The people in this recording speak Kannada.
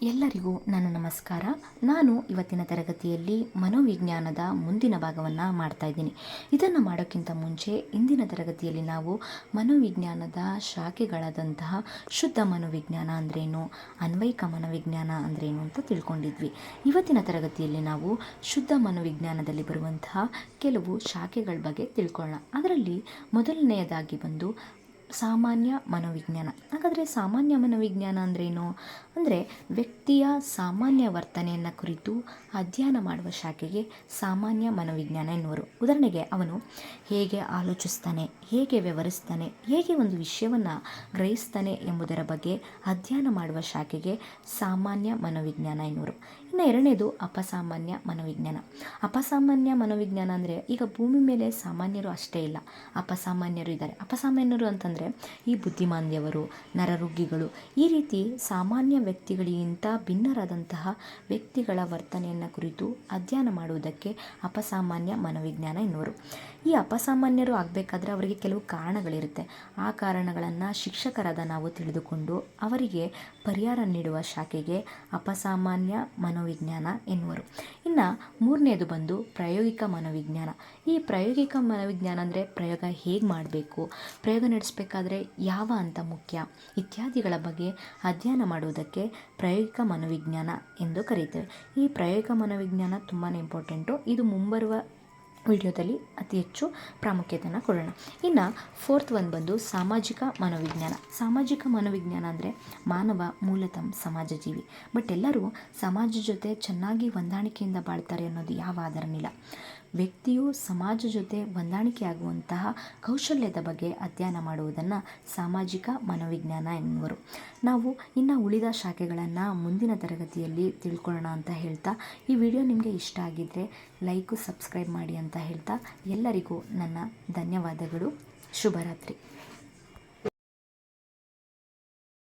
ಎಲ್ಲರಿಗೂ ನನ್ನ ನಮಸ್ಕಾರ. ನಾನು ಇವತ್ತಿನ ತರಗತಿಯಲ್ಲಿ ಮನೋವಿಜ್ಞಾನದ ಮುಂದಿನ ಭಾಗವನ್ನು ಮಾಡ್ತಾ ಇದ್ದೀನಿ. ಇದನ್ನು ಮಾಡೋಕ್ಕಿಂತ ಮುಂಚೆ ಇಂದಿನ ತರಗತಿಯಲ್ಲಿ ನಾವು ಮನೋವಿಜ್ಞಾನದ ಶಾಖೆಗಳಾದಂತಹ ಶುದ್ಧ ಮನೋವಿಜ್ಞಾನ ಅಂದ್ರೇನು, ಅನ್ವಯಿಕ ಮನೋವಿಜ್ಞಾನ ಅಂದ್ರೇನು ಅಂತ ತಿಳ್ಕೊಂಡಿದ್ವಿ. ಇವತ್ತಿನ ತರಗತಿಯಲ್ಲಿ ನಾವು ಶುದ್ಧ ಮನೋವಿಜ್ಞಾನದಲ್ಲಿ ಬರುವಂತಹ ಕೆಲವು ಶಾಖೆಗಳ ಬಗ್ಗೆ ತಿಳ್ಕೊಳ್ಳೋಣ. ಅದರಲ್ಲಿ ಮೊದಲನೆಯದಾಗಿ ಬಂದು ಸಾಮಾನ್ಯ ಮನೋವಿಜ್ಞಾನ. ಹಾಗಾದರೆ ಸಾಮಾನ್ಯ ಮನೋವಿಜ್ಞಾನ ಅಂದ್ರೇನು ಅಂದರೆ ವ್ಯಕ್ತಿಯ ಸಾಮಾನ್ಯ ವರ್ತನೆಯನ್ನು ಕುರಿತು ಅಧ್ಯಯನ ಮಾಡುವ ಶಾಖೆಗೆ ಸಾಮಾನ್ಯ ಮನೋವಿಜ್ಞಾನ ಎನ್ನುವರು. ಉದಾಹರಣೆಗೆ ಅವನು ಹೇಗೆ ಆಲೋಚಿಸ್ತಾನೆ, ಹೇಗೆ ವ್ಯವಹರಿಸ್ತಾನೆ, ಹೇಗೆ ಒಂದು ವಿಷಯವನ್ನು ಗ್ರಹಿಸ್ತಾನೆ ಎಂಬುದರ ಬಗ್ಗೆ ಅಧ್ಯಯನ ಮಾಡುವ ಶಾಖೆಗೆ ಸಾಮಾನ್ಯ ಮನೋವಿಜ್ಞಾನ ಎನ್ನುವರು. ಇನ್ನು ಎರಡನೇದು ಅಪಸಾಮಾನ್ಯ ಮನೋವಿಜ್ಞಾನ. ಅಪಸಾಮಾನ್ಯ ಮನೋವಿಜ್ಞಾನ ಅಂದರೆ ಈಗ ಭೂಮಿ ಮೇಲೆ ಸಾಮಾನ್ಯರು ಅಷ್ಟೇ ಇಲ್ಲ, ಅಪಸಾಮಾನ್ಯರು ಇದ್ದಾರೆ. ಅಪಸಾಮಾನ್ಯರು ಅಂತಂದರೆ ಈ ಬುದ್ಧಿಮಾಂದ್ಯವರು, ನರರೋಗಿಗಳು, ಈ ರೀತಿ ಸಾಮಾನ್ಯ ವ್ಯಕ್ತಿಗಳಿಗಿಂತ ಭಿನ್ನರಾದಂತಹ ವ್ಯಕ್ತಿಗಳ ವರ್ತನೆಯನ್ನು ಕುರಿತು ಅಧ್ಯಯನ ಮಾಡುವುದಕ್ಕೆ ಅಪಸಾಮಾನ್ಯ ಮನೋವಿಜ್ಞಾನ ಎನ್ನುವರು. ಈ ಅಪಸಾಮಾನ್ಯರು ಆಗಬೇಕಾದ್ರೆ ಅವರಿಗೆ ಕೆಲವು ಕಾರಣಗಳಿರುತ್ತೆ. ಆ ಕಾರಣಗಳನ್ನು ಶಿಕ್ಷಕರಾದ ನಾವು ತಿಳಿದುಕೊಂಡು ಅವರಿಗೆ ಪರಿಹಾರ ನೀಡುವ ಶಾಖೆಗೆ ಅಪಸಾಮಾನ್ಯ ಮನೋವಿಜ್ಞಾನ ಎನ್ನುವರು. ಇನ್ನು ಮೂರನೇದು ಬಂದು ಪ್ರಾಯೋಗಿಕ ಮನೋವಿಜ್ಞಾನ. ಈ ಪ್ರಾಯೋಗಿಕ ಮನೋವಿಜ್ಞಾನ ಅಂದರೆ ಪ್ರಯೋಗ ಹೇಗೆ ಮಾಡಬೇಕು, ಪ್ರಯೋಗ ನಡೆಸಬೇಕಾದ್ರೆ ಯಾವ ಹಂತ ಮುಖ್ಯ ಇತ್ಯಾದಿಗಳ ಬಗ್ಗೆ ಅಧ್ಯಯನ ಮಾಡುವುದಕ್ಕೆ ಪ್ರಾಯೋಗಿಕ ಮನೋವಿಜ್ಞಾನ ಎಂದು ಕರೆಯುತ್ತೇವೆ. ಈ ಪ್ರಾಯೋಗಿಕ ಮನೋವಿಜ್ಞಾನ ತುಂಬಾ ಇಂಪಾರ್ಟೆಂಟು. ಇದು ಮುಂಬರುವ ವಿಡಿಯೋದಲ್ಲಿ ಅತಿ ಹೆಚ್ಚು ಪ್ರಾಮುಖ್ಯತೆಯನ್ನು ಕೊಡೋಣ. ಇನ್ನು ಫೋರ್ತ್ ಒಂದು ಬಂದು ಸಾಮಾಜಿಕ ಮನೋವಿಜ್ಞಾನ. ಸಾಮಾಜಿಕ ಮನೋವಿಜ್ಞಾನ ಅಂದರೆ ಮಾನವ ಮೂಲತಃ ಸಮಾಜ ಜೀವಿ, ಬಟ್ ಎಲ್ಲರೂ ಸಮಾಜ ಜೊತೆ ಚೆನ್ನಾಗಿ ಹೊಂದಾಣಿಕೆಯಿಂದ ಬಾಳ್ತಾರೆ ಅನ್ನೋದು ಯಾವ ಆಧಾರನಿಲ್ಲ. ವ್ಯಕ್ತಿಯು ಸಮಾಜ ಜೊತೆ ಹೊಂದಾಣಿಕೆ ಆಗುವಂತಹ ಕೌಶಲ್ಯದ ಬಗ್ಗೆ ಅಧ್ಯಯನ ಮಾಡುವುದನ್ನು ಸಾಮಾಜಿಕ ಮನೋವಿಜ್ಞಾನ ಎನ್ನುವರು. ನಾವು ಇನ್ನು ಉಳಿದ ಶಾಖೆಗಳನ್ನು ಮುಂದಿನ ತರಗತಿಯಲ್ಲಿ ತಿಳ್ಕೊಳ್ಳೋಣ ಅಂತ ಹೇಳ್ತಾ, ಈ ವಿಡಿಯೋ ನಿಮಗೆ ಇಷ್ಟ ಆಗಿದ್ದರೆ ಲೈಕು ಸಬ್ಸ್ಕ್ರೈಬ್ ಮಾಡಿ ಅಂತ ಹೇಳ್ತಾ ಎಲ್ಲರಿಗೂ ನನ್ನ ಧನ್ಯವಾದಗಳು. ಶುಭರಾತ್ರಿ.